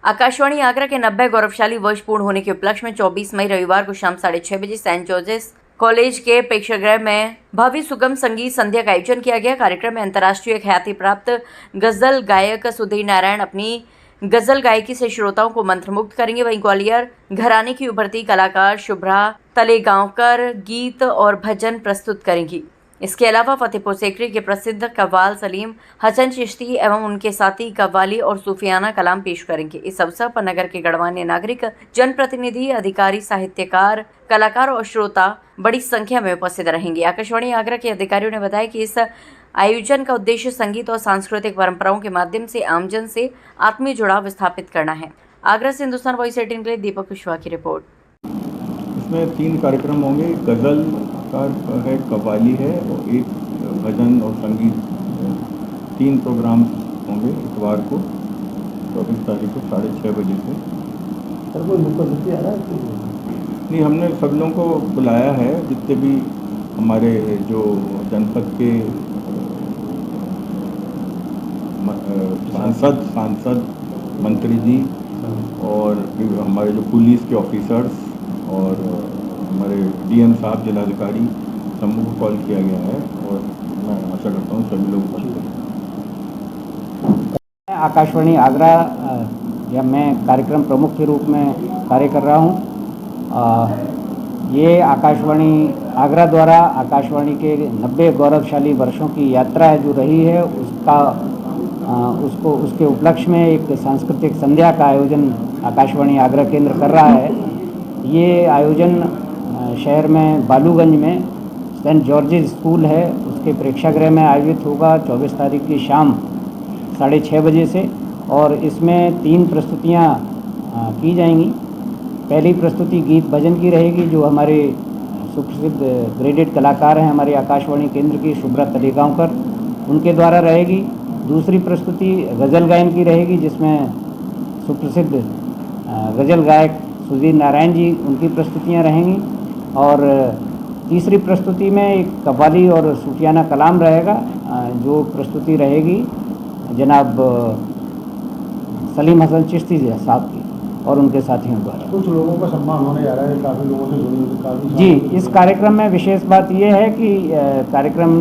आकाशवाणी आगरा के 90 गौरवशाली वर्ष पूर्ण होने के उपलक्ष्य में 24 मई रविवार को शाम 6:30 बजे सेंट जॉर्जेस कॉलेज के प्रेक्षागृह में भव्य सुगम संगीत संध्या का आयोजन किया गया। कार्यक्रम में अंतर्राष्ट्रीय ख्याति प्राप्त गजल गायक सुधीर नारायण अपनी गजल गायकी से श्रोताओं को मंत्रमुग्ध करेंगे। वहीं ग्वालियर घराने की उभरती कलाकार शुभ्रा तलेगांवकर गीत और भजन प्रस्तुत करेंगी। इसके अलावा फतेहपुर सीकरी के प्रसिद्ध कव्वाल सलीम हसन चिश्ती एवं उनके साथी कव्वाली और सूफियाना कलाम पेश करेंगे। इस अवसर पर नगर के गणमान्य नागरिक, जनप्रतिनिधि, अधिकारी, साहित्यकार, कलाकार और श्रोता बड़ी संख्या में उपस्थित रहेंगे। आकाशवाणी आगरा के अधिकारियों ने बताया कि इस आयोजन का उद्देश्य संगीत और सांस्कृतिक परंपराओं के माध्यम से आमजन से आत्मीय जुड़ाव स्थापित करना है। आगरा से हिंदुस्तान वॉइस 18 के लिए दीपक कुशवाहा की रिपोर्ट। इसमें 3 कार्यक्रम होंगे। गज़ल का है, कव्वाली है और एक भजन और संगीत। 3 प्रोग्राम होंगे इतवार को 24 तारीख को 6:30 बजे से। सर कोई मुख्य अतिथि आ रहा है? नहीं, हमने सब लोगों को बुलाया है, जितने भी हमारे जो जनपद के सांसद मंत्री जी और हमारे जो पुलिस के ऑफिसर्स और हमारे डीएम साहब, जिलाधिकारी, सबको कॉल किया गया है और मैं आशा करता हूँ सभी लोग उपस्थित हैं। आकाशवाणी आगरा या मैं कार्यक्रम प्रमुख के रूप में कार्य कर रहा हूँ। ये आकाशवाणी आगरा द्वारा आकाशवाणी के 90 गौरवशाली वर्षों की यात्रा है जो रही है, उसके उपलक्ष्य में एक सांस्कृतिक संध्या का आयोजन आकाशवाणी आगरा केंद्र कर रहा है। ये आयोजन शहर में बालूगंज में सेंट जॉर्जेस स्कूल है, उसके प्रेक्षागृह में आयोजित होगा 24 तारीख की शाम 6:30 बजे से। और इसमें 3 प्रस्तुतियाँ की जाएंगी। पहली प्रस्तुति गीत भजन की रहेगी, जो हमारे सुप्रसिद्ध ग्रेडेड कलाकार हैं हमारे आकाशवाणी केंद्र की, शुभ्रा तलेगांवकर, उनके द्वारा रहेगी। दूसरी प्रस्तुति गज़ल गायन की रहेगी, जिसमें सुप्रसिद्ध गज़ल गायक सुधीर नारायण जी, उनकी प्रस्तुतियाँ रहेंगी। और तीसरी प्रस्तुति में एक कव्वाली और सूफियाना कलाम रहेगा, जो प्रस्तुति रहेगी जनाब सलीम हसन चिश्ती साहब की और उनके साथियों द्वारा। कुछ लोगों का सम्मान होने जा रहा है, काफ़ी लोगों से जुड़े जी। इस कार्यक्रम में विशेष बात यह है कि कार्यक्रम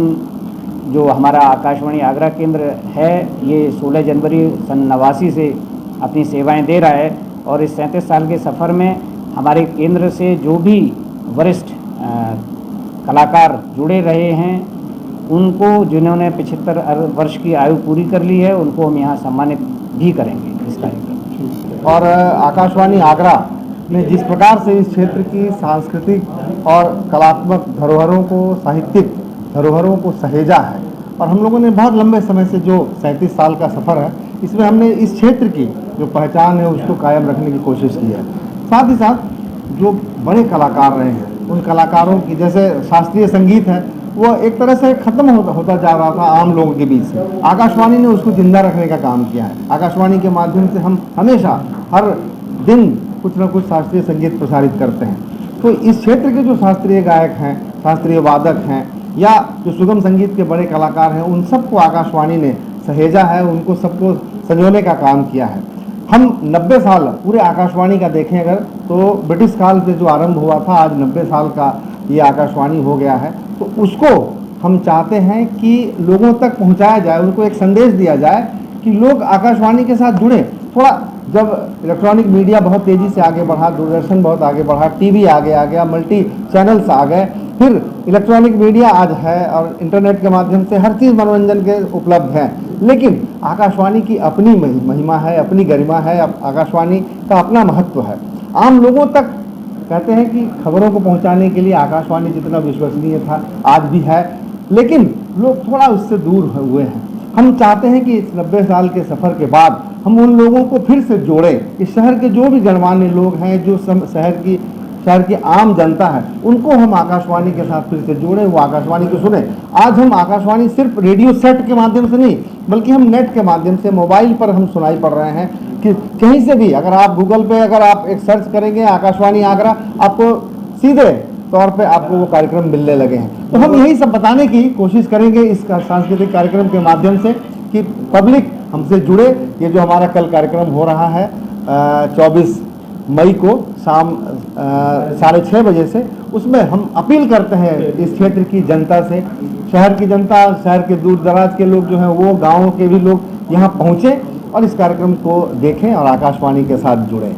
जो हमारा आकाशवाणी आगरा केंद्र है, ये 16 जनवरी सन 89 से अपनी सेवाएं दे रहा है। और इस 37 साल के सफ़र में हमारे केंद्र से जो भी वरिष्ठ कलाकार जुड़े रहे हैं, उनको, जिन्होंने 75 वर्ष की आयु पूरी कर ली है, उनको हम यहाँ सम्मानित भी करेंगे इस कार्यक्रम। और आकाशवाणी आगरा ने जिस प्रकार से इस क्षेत्र की सांस्कृतिक और कलात्मक धरोहरों को, साहित्यिक धरोहरों को सहेजा है, और हम लोगों ने बहुत लंबे समय से जो 37 साल का सफ़र है, इसमें हमने इस क्षेत्र की जो पहचान है उसको कायम रखने की कोशिश की है। साथ ही साथ जो बड़े कलाकार रहे हैं, उन कलाकारों की, जैसे शास्त्रीय संगीत है, वो एक तरह से ख़त्म होता जा रहा था आम लोगों के बीच से। आकाशवाणी ने उसको जिंदा रखने का काम किया है। आकाशवाणी के माध्यम से हम हमेशा हर दिन कुछ न कुछ शास्त्रीय संगीत प्रसारित करते हैं। तो इस क्षेत्र के जो शास्त्रीय गायक हैं, शास्त्रीय वादक हैं, या जो सुगम संगीत के बड़े कलाकार हैं, उन सबको आकाशवाणी ने सहेजा है, उनको सबको संजोने का काम किया है। हम 90 साल पूरे आकाशवाणी का देखें अगर, तो ब्रिटिश काल से जो आरंभ हुआ था, आज 90 साल का ये आकाशवाणी हो गया है। तो उसको हम चाहते हैं कि लोगों तक पहुंचाया जाए, उनको एक संदेश दिया जाए कि लोग आकाशवाणी के साथ जुड़े। थोड़ा जब इलेक्ट्रॉनिक मीडिया बहुत तेज़ी से आगे बढ़ा, दूरदर्शन बहुत आगे बढ़ा, टीवी आगे आ गया, मल्टी चैनल्स आ गए, फिर इलेक्ट्रॉनिक मीडिया आज है और इंटरनेट के माध्यम से हर चीज़ मनोरंजन के उपलब्ध है। लेकिन आकाशवाणी की अपनी महिमा है, अपनी गरिमा है, आकाशवाणी का अपना महत्व है। आम लोगों तक कहते हैं कि खबरों को पहुंचाने के लिए आकाशवाणी जितना विश्वसनीय था, आज भी है, लेकिन लोग थोड़ा उससे दूर हुए हैं। हम चाहते हैं कि इस 90 साल के सफ़र के बाद हम उन लोगों को फिर से जोड़ें। इस शहर के जो भी गणमान्य लोग हैं, जो शहर की आम जनता है, उनको हम आकाशवाणी के साथ फिर से जोड़ें, वो आकाशवाणी को सुने। आज हम आकाशवाणी सिर्फ रेडियो सेट के माध्यम से नहीं, बल्कि हम नेट के माध्यम से, मोबाइल पर हम सुनाई पड़ रहे हैं कि कहीं से भी अगर आप गूगल पे अगर आप एक सर्च करेंगे आकाशवाणी आगरा, आपको सीधे तौर पे आपको वो कार्यक्रम मिलने लगे हैं। तो हम यही सब बताने की कोशिश करेंगे इस सांस्कृतिक कार्यक्रम के माध्यम से कि पब्लिक हमसे जुड़े। ये जो हमारा कल कार्यक्रम हो रहा है, 24 मई को शाम 6:30 बजे से, उसमें हम अपील करते हैं इस क्षेत्र की जनता से, शहर की जनता, शहर के दूर दराज के लोग जो हैं वो, गाँव के भी लोग यहाँ पहुँचें और इस कार्यक्रम को देखें और आकाशवाणी के साथ जुड़ें।